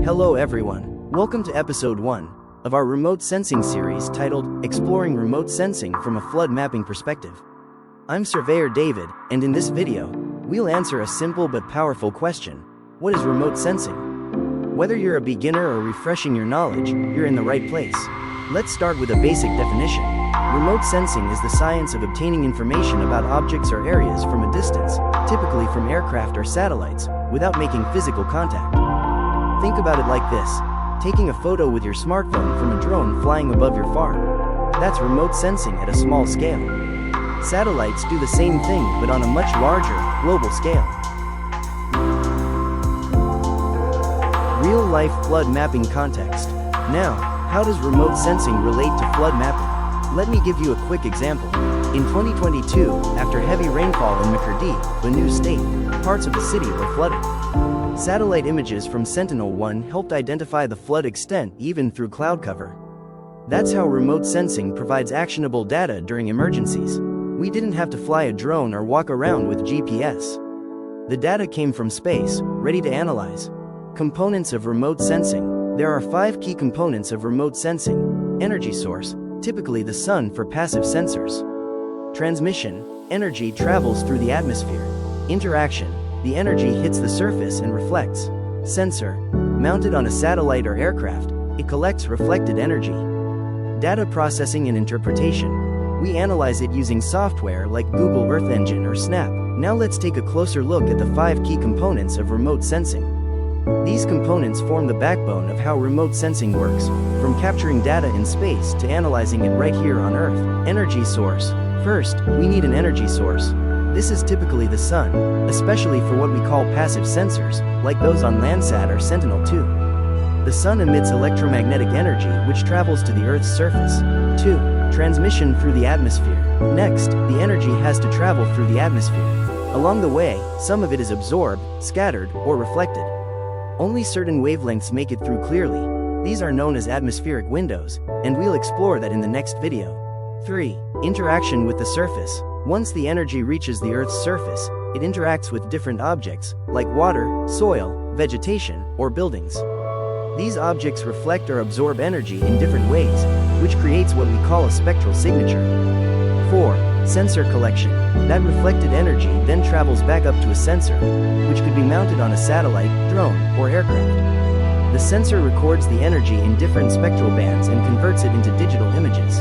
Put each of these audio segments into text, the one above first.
Hello everyone, welcome to episode 1 of our remote sensing series titled Exploring Remote Sensing from a Flood Mapping Perspective. I'm Surveyor David, and in this video, we'll answer a simple but powerful question: what is remote sensing? Whether you're a beginner or refreshing your knowledge, you're in the right place. Let's start with a basic definition. Remote sensing is the science of obtaining information about objects or areas from a distance, typically from aircraft or satellites, without making physical contact. Think about it like this: taking a photo with your smartphone from a drone flying above your farm. That's remote sensing at a small scale. Satellites do the same thing, but on a much larger, global scale. Real-life flood mapping context. Now, how does remote sensing relate to flood mapping? Let me give you a quick example. In 2022, after heavy rainfall in Makurdi, the new state, parts of the city were flooded. Satellite images from Sentinel-1 helped identify the flood extent even through cloud cover. That's how remote sensing provides actionable data during emergencies. We didn't have to fly a drone or walk around with GPS. The data came from space, ready to analyze. Components of remote sensing. There are 5 key components of remote sensing. Energy source, typically the sun for passive sensors. Transmission, energy travels through the atmosphere. Interaction, the energy hits the surface and reflects. Sensor, mounted on a satellite or aircraft, it collects reflected energy. Data processing and interpretation. We analyze it using software like Google Earth Engine or Snap. Now let's take a closer look at the 5 key components of remote sensing. These components form the backbone of how remote sensing works, from capturing data in space to analyzing it right here on Earth. Energy source. First, we need an energy source. This is typically the sun, especially for what we call passive sensors, like those on Landsat or Sentinel-2. The sun emits electromagnetic energy which travels to the Earth's surface. 2. Transmission through the atmosphere. Next, the energy has to travel through the atmosphere. Along the way, some of it is absorbed, scattered, or reflected. Only certain wavelengths make it through clearly. These are known as atmospheric windows, and we'll explore that in the next video. 3. Interaction with the surface. Once the energy reaches the Earth's surface, it interacts with different objects, like water, soil, vegetation, or buildings. These objects reflect or absorb energy in different ways, which creates what we call a spectral signature. 4. Sensor collection. That reflected energy then travels back up to a sensor, which could be mounted on a satellite, drone, or aircraft. The sensor records the energy in different spectral bands and converts it into digital images.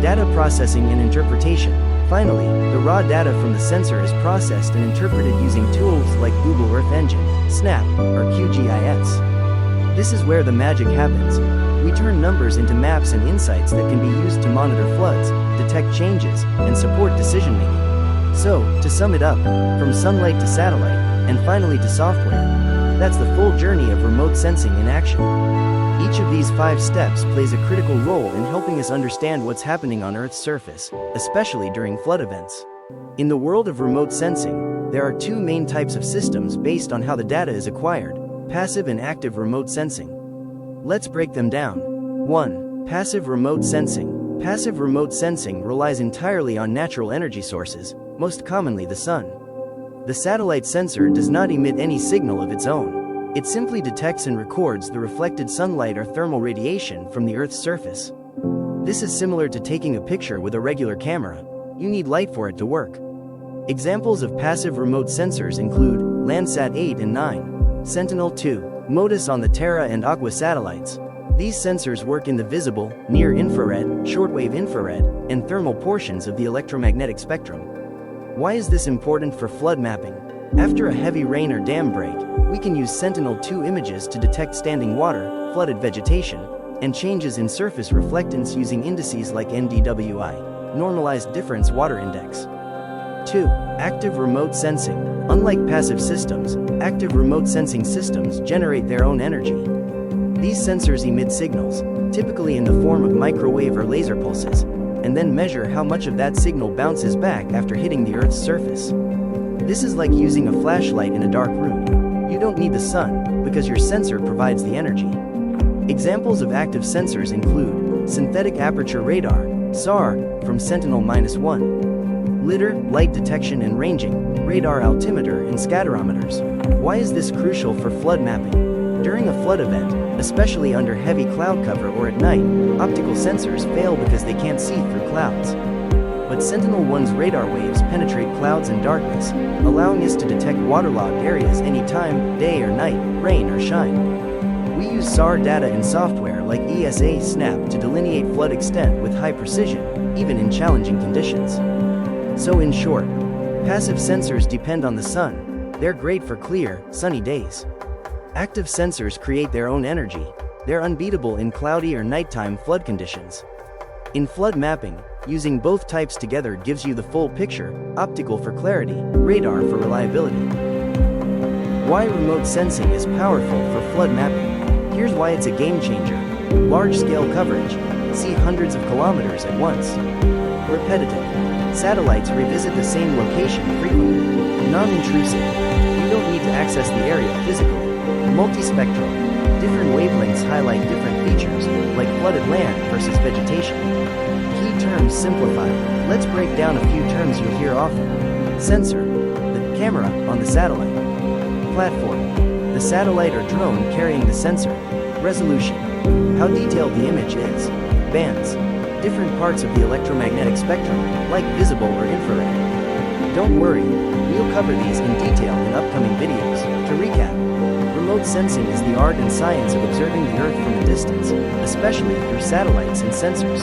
Data processing and interpretation. Finally, the raw data from the sensor is processed and interpreted using tools like Google Earth Engine, Snap, or QGIS. This is where the magic happens. We turn numbers into maps and insights that can be used to monitor floods, detect changes, and support decision-making. So, to sum it up, from sunlight to satellite, and finally to software, that's the full journey of remote sensing in action. Each of these 5 steps plays a critical role in helping us understand what's happening on Earth's surface, especially during flood events. In the world of remote sensing, there are 2 main types of systems based on how the data is acquired: passive and active remote sensing. Let's break them down. 1. Passive remote sensing. Passive remote sensing relies entirely on natural energy sources, most commonly the sun. The satellite sensor does not emit any signal of its own. It simply detects and records the reflected sunlight or thermal radiation from the Earth's surface. This is similar to taking a picture with a regular camera. You need light for it to work. Examples of passive remote sensors include Landsat 8 and 9, Sentinel-2, MODIS on the Terra and Aqua satellites. These sensors work in the visible, near-infrared, shortwave infrared, and thermal portions of the electromagnetic spectrum. Why is this important for flood mapping? After a heavy rain or dam break, we can use Sentinel-2 images to detect standing water, flooded vegetation, and changes in surface reflectance using indices like NDWI, Normalized Difference Water Index. 2. Active remote sensing. Unlike passive systems, active remote sensing systems generate their own energy. These sensors emit signals, typically in the form of microwave or laser pulses, and then measure how much of that signal bounces back after hitting the Earth's surface. This is like using a flashlight in a dark room. You don't need the sun, because your sensor provides the energy. Examples of active sensors include synthetic aperture radar, SAR, from Sentinel-1, LiDAR, light detection and ranging, radar altimeter and scatterometers. Why is this crucial for flood mapping? During a flood event, especially under heavy cloud cover or at night, optical sensors fail because they can't see through clouds. But Sentinel-1's radar waves penetrate clouds and darkness, allowing us to detect waterlogged areas anytime, day or night, rain or shine. We use SAR data and software like ESA Snap to delineate flood extent with high precision, even in challenging conditions. So in short, passive sensors depend on the sun. They're great for clear, sunny days. Active sensors create their own energy. They're unbeatable in cloudy or nighttime flood conditions. In flood mapping, using both types together gives you the full picture: optical for clarity, radar for reliability. Why remote sensing is powerful for flood mapping. Here's why it's a game changer. Large-scale coverage. See hundreds of kilometers at once. Repetitive. Satellites revisit the same location frequently. Non-intrusive. You don't need to access the area physically. Multispectral. Different wavelengths highlight different features, like flooded land versus vegetation. Key terms simplified. Let's break down a few terms you'll hear often. Sensor. The camera on the satellite. Platform. The satellite or drone carrying the sensor. Resolution. How detailed the image is. Bands. Different parts of the electromagnetic spectrum, like visible or infrared. Don't worry, we'll cover these in detail in upcoming videos. To recap, remote sensing is the art and science of observing the Earth from a distance, especially through satellites and sensors.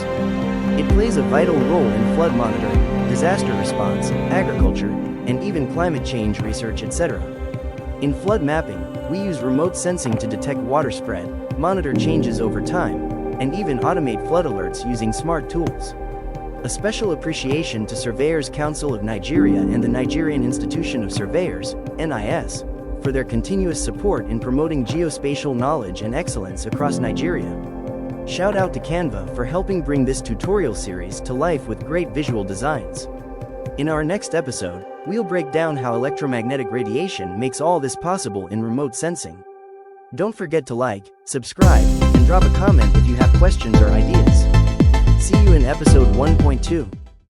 It plays a vital role in flood monitoring, disaster response, agriculture, and even climate change research, etc. In flood mapping, we use remote sensing to detect water spread, monitor changes over time, and even automate flood alerts using smart tools. A special appreciation to Surveyors Council of Nigeria and the Nigerian Institution of Surveyors, NIS, for their continuous support in promoting geospatial knowledge and excellence across Nigeria. Shout out to Canva for helping bring this tutorial series to life with great visual designs. In our next episode, we'll break down how electromagnetic radiation makes all this possible in remote sensing. Don't forget to like, subscribe, and drop a comment if you have questions or ideas. See you in episode 1.2.